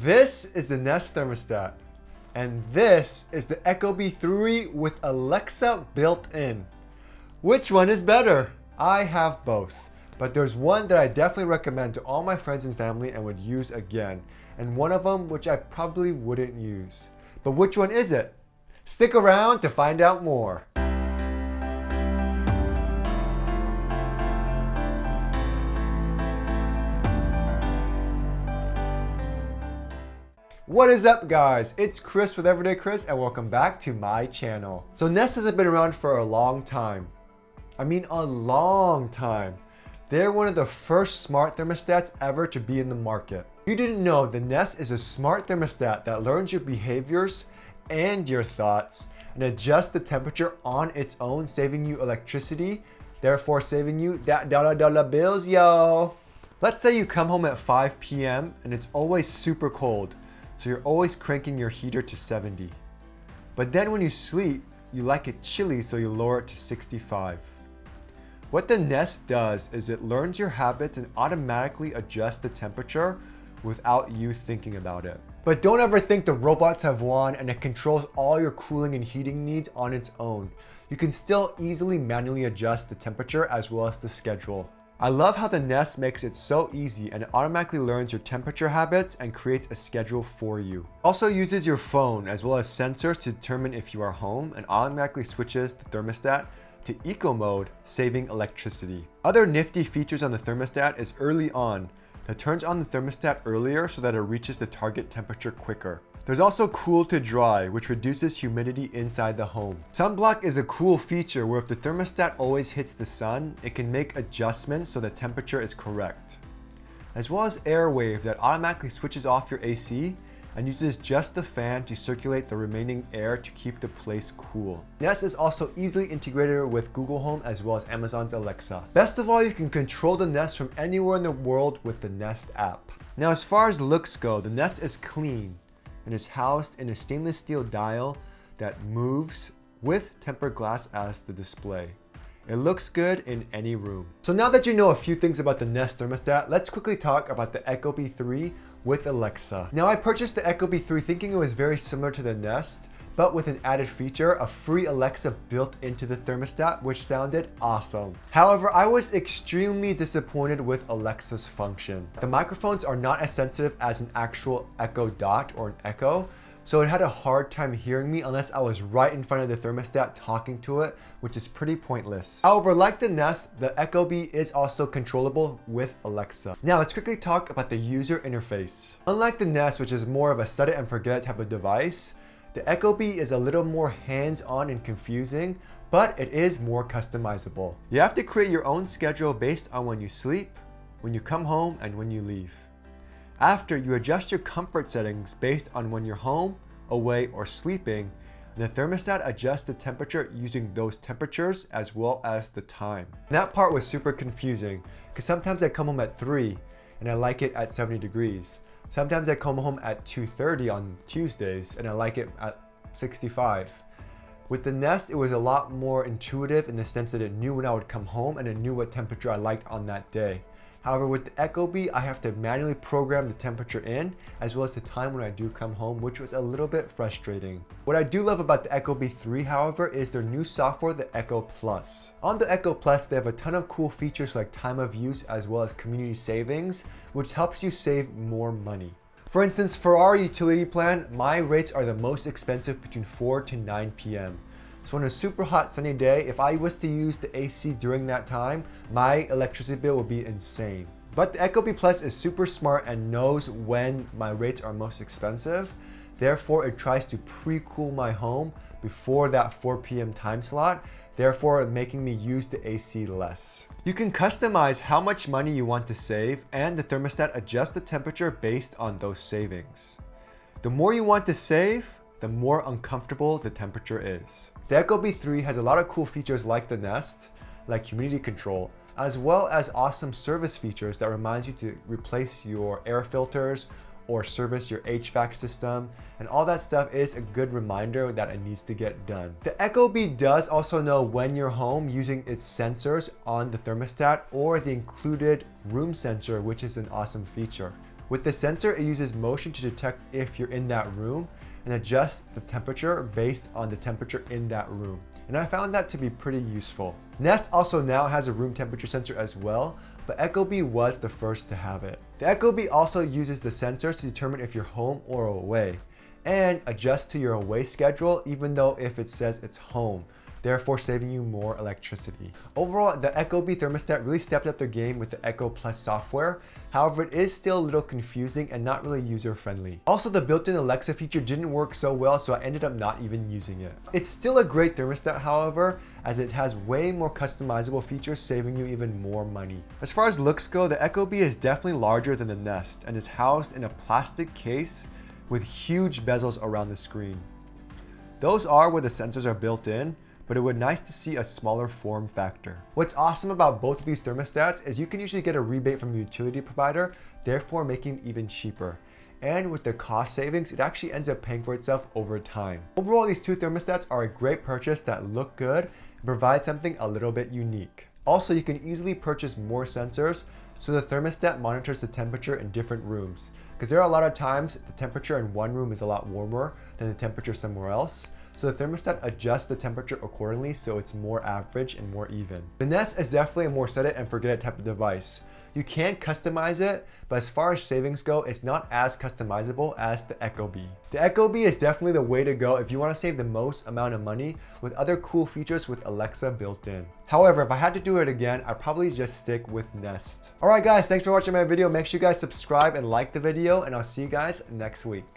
This is the Nest thermostat. And this is the ecobee 3 with Alexa built in. Which one is better? I have both, but there's one that I definitely recommend to all my friends and family and would use again, and one of them which I probably wouldn't use. But which one is it? Stick around to find out more. What is up, guys? It's Chris with Everyday Chris and welcome back to my channel. So Nest has been around for a long time. I mean a long time. They're one of the first smart thermostats ever to be in the market. If you didn't know, the Nest is a smart thermostat that learns your behaviors and your thoughts and adjusts the temperature on its own, saving you electricity, therefore saving you that dollar bills, yo. Let's say you come home at 5 p.m. and it's always super cold. So you're always cranking your heater to 70. But then when you sleep, you like it chilly, so you lower it to 65. What the Nest does is it learns your habits and automatically adjusts the temperature without you thinking about it. But don't ever think the robots have won and it controls all your cooling and heating needs on its own. You can still easily manually adjust the temperature as well as the schedule. I love how the Nest makes it so easy and it automatically learns your temperature habits and creates a schedule for you. Also uses your phone as well as sensors to determine if you are home and automatically switches the thermostat to eco mode, saving electricity. Other nifty features on the thermostat is early on that turns on the thermostat earlier so that it reaches the target temperature quicker. There's also cool to dry, which reduces humidity inside the home. Sunblock is a cool feature where if the thermostat always hits the sun, it can make adjustments so the temperature is correct. As well as Airwave that automatically switches off your AC and uses just the fan to circulate the remaining air to keep the place cool. Nest is also easily integrated with Google Home as well as Amazon's Alexa. Best of all, you can control the Nest from anywhere in the world with the Nest app. Now as far as looks go, the Nest is clean and is housed in a stainless steel dial that moves with tempered glass as the display. It looks good in any room. So now that you know a few things about the Nest thermostat, let's quickly talk about the ecobee 3 with Alexa. Now I purchased the ecobee 3 thinking it was very similar to the Nest, but with an added feature, a free Alexa built into the thermostat, which sounded awesome. However, I was extremely disappointed with Alexa's function. The microphones are not as sensitive as an actual Echo Dot or an Echo, so it had a hard time hearing me unless I was right in front of the thermostat talking to it, which is pretty pointless. However, like the Nest, the ecobee is also controllable with Alexa. Now let's quickly talk about the user interface. Unlike the Nest, which is more of a set it and forget it type of device, the ecobee is a little more hands-on and confusing, but it is more customizable. You have to create your own schedule based on when you sleep, when you come home, and when you leave. After, you adjust your comfort settings based on when you're home, away, or sleeping, and the thermostat adjusts the temperature using those temperatures as well as the time. And that part was super confusing because sometimes I come home at 3 and I like it at 70 degrees. Sometimes I come home at 2:30 on Tuesdays and I like it at 65. With the Nest, it was a lot more intuitive in the sense that it knew when I would come home and it knew what temperature I liked on that day. However, with the ecobee, I have to manually program the temperature in as well as the time when I do come home, which was a little bit frustrating. What I do love about the ecobee 3, however, is their new software, the Echo Plus. On the Echo Plus, they have a ton of cool features like time of use as well as community savings, which helps you save more money. For instance, for our utility plan, my rates are the most expensive between 4 to 9 p.m. So on a super hot sunny day, if I was to use the AC during that time, my electricity bill would be insane. But the ecobee Plus is super smart and knows when my rates are most expensive. Therefore, it tries to pre-cool my home before that 4 p.m. time slot, therefore making me use the AC less. You can customize how much money you want to save, and the thermostat adjusts the temperature based on those savings. The more you want to save, the more uncomfortable the temperature is. The ecobee 3 has a lot of cool features like the Nest, like humidity control, as well as awesome service features that reminds you to replace your air filters or service your HVAC system, and all that stuff is a good reminder that it needs to get done. The ecobee does also know when you're home using its sensors on the thermostat or the included room sensor, which is an awesome feature. With the sensor, it uses motion to detect if you're in that room and adjust the temperature based on the temperature in that room. And I found that to be pretty useful. Nest also now has a room temperature sensor as well, but ecobee was the first to have it. The ecobee also uses the sensors to determine if you're home or away, and adjust to your away schedule even though if it says it's home, therefore saving you more electricity. Overall, the ecobee thermostat really stepped up their game with the Echo Plus software. However, it is still a little confusing and not really user-friendly. Also, the built-in Alexa feature didn't work so well, so I ended up not even using it. It's still a great thermostat, however, as it has way more customizable features, saving you even more money. As far as looks go, the ecobee is definitely larger than the Nest and is housed in a plastic case with huge bezels around the screen. Those are where the sensors are built in, but it would be nice to see a smaller form factor. What's awesome about both of these thermostats is you can usually get a rebate from the utility provider, therefore making it even cheaper. And with the cost savings, it actually ends up paying for itself over time. Overall, these two thermostats are a great purchase that look good and provide something a little bit unique. Also, you can easily purchase more sensors, so the thermostat monitors the temperature in different rooms. Because there are a lot of times the temperature in one room is a lot warmer than the temperature somewhere else. So the thermostat adjusts the temperature accordingly so it's more average and more even. The Nest is definitely a more set it and forget it type of device. You can customize it, but as far as savings go, it's not as customizable as the ecobee. The ecobee is definitely the way to go if you want to save the most amount of money with other cool features with Alexa built in. However, if I had to do it again, I'd probably just stick with Nest. Alright guys, thanks for watching my video. Make sure you guys subscribe and like the video, and I'll see you guys next week.